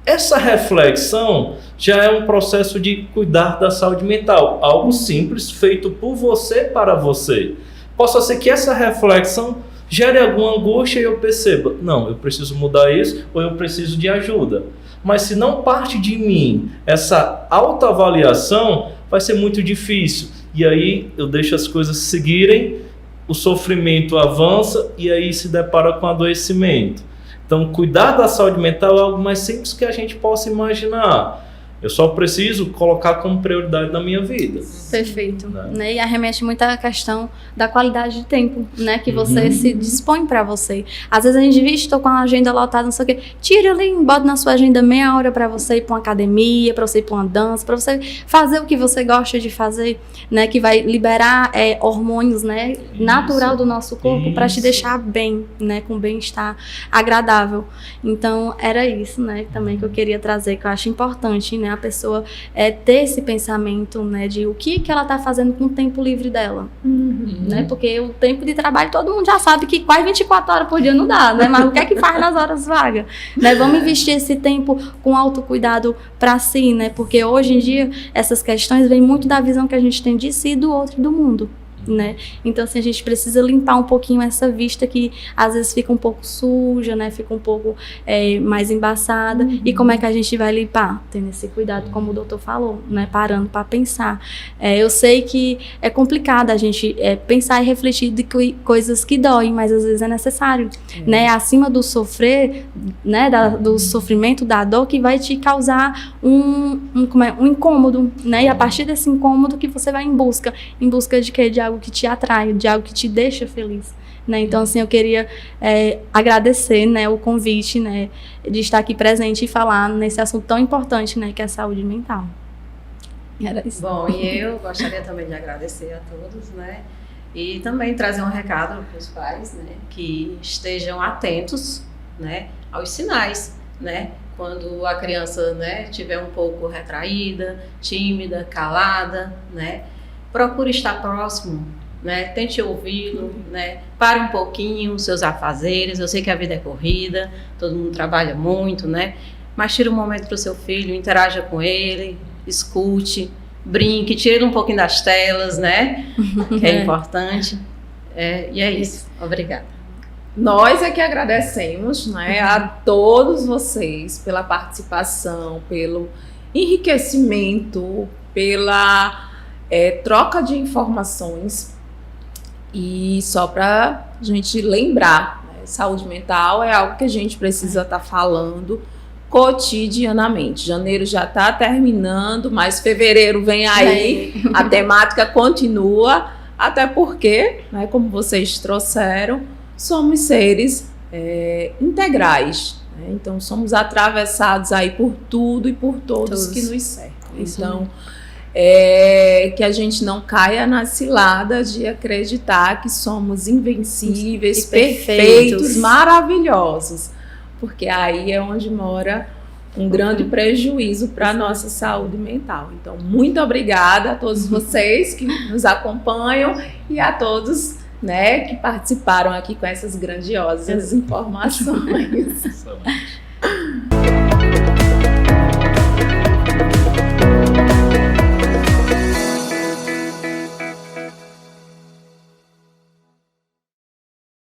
Essa reflexão já é um processo de cuidar da saúde mental. Algo simples, feito por você para você. Possa ser que essa reflexão gere alguma angústia e eu perceba, não, eu preciso mudar isso ou eu preciso de ajuda. Mas se não parte de mim essa autoavaliação, vai ser muito difícil. E aí eu deixo as coisas seguirem, o sofrimento avança e aí se depara com adoecimento. Então, cuidar da saúde mental é algo mais simples que a gente possa imaginar. Eu só preciso colocar como prioridade na minha vida. Perfeito. Né? Né? E arremete muito a questão da qualidade de tempo, né? Que você se dispõe para você. Às vezes a gente diz, estou com a agenda lotada, não sei o quê. Tira ali, bota na sua agenda meia hora para você ir para uma academia, para você ir para uma dança, para você fazer o que você gosta de fazer, né? Que vai liberar hormônios, né? Natural do nosso corpo para te deixar bem, né? Com bem-estar agradável. Então, era isso, né? Também que eu queria trazer, que eu acho importante, né? A pessoa ter esse pensamento, né? De o que ela está fazendo com o tempo livre dela, né? Porque o tempo de trabalho todo mundo já sabe que quase 24 horas por dia não dá, né? Mas o que é que faz nas horas vagas? Né? Vamos investir esse tempo com autocuidado para si, né? Porque hoje em dia essas questões vêm muito da visão que a gente tem de si, do outro e do mundo. Né? Então, assim, a gente precisa limpar um pouquinho essa vista que às vezes fica um pouco suja, né? Fica um pouco mais embaçada. E como é que a gente vai limpar? Tendo esse cuidado, como o doutor falou, né? Parando para pensar. Eu sei que é complicado a gente pensar e refletir de coisas que doem, mas às vezes é necessário, né? Acima do sofrer, né? Do sofrimento, da dor, que vai te causar um incômodo, né? E a partir desse incômodo que você vai em busca de quê? De algo que te atrai, de algo que te deixa feliz, né? Então, assim, eu queria agradecer, né, o convite, né, de estar aqui presente e falar nesse assunto tão importante, né, que é a saúde mental. Era isso. Bom, e eu gostaria também de agradecer a todos, né, e também trazer um recado para os pais, né, que estejam atentos, né, aos sinais, né, quando a criança, né, estiver um pouco retraída, tímida, calada, né, procure estar próximo, né? Tente ouvi-lo, né? Pare um pouquinho os seus afazeres. Eu sei que a vida é corrida, todo mundo trabalha muito, né? Mas tire um momento para o seu filho, interaja com ele, escute, brinque, tire ele um pouquinho das telas, né? Que é importante. E é isso. Obrigada. Nós é que agradecemos, né, a todos vocês pela participação, pelo enriquecimento, pela troca de informações. E só para a gente lembrar, né, saúde mental é algo que a gente precisa estar falando cotidianamente. Janeiro já está terminando, mas fevereiro vem aí, a temática continua, até porque, né, como vocês trouxeram, somos seres integrais, né? Então somos atravessados aí por tudo e por todos que nos cercam. Então, que a gente não caia na cilada de acreditar que somos invencíveis, perfeitos, maravilhosos, porque aí é onde mora um grande prejuízo para a nossa saúde mental. Então, muito obrigada a todos vocês que nos acompanham e a todos, né, que participaram aqui com essas grandiosas informações.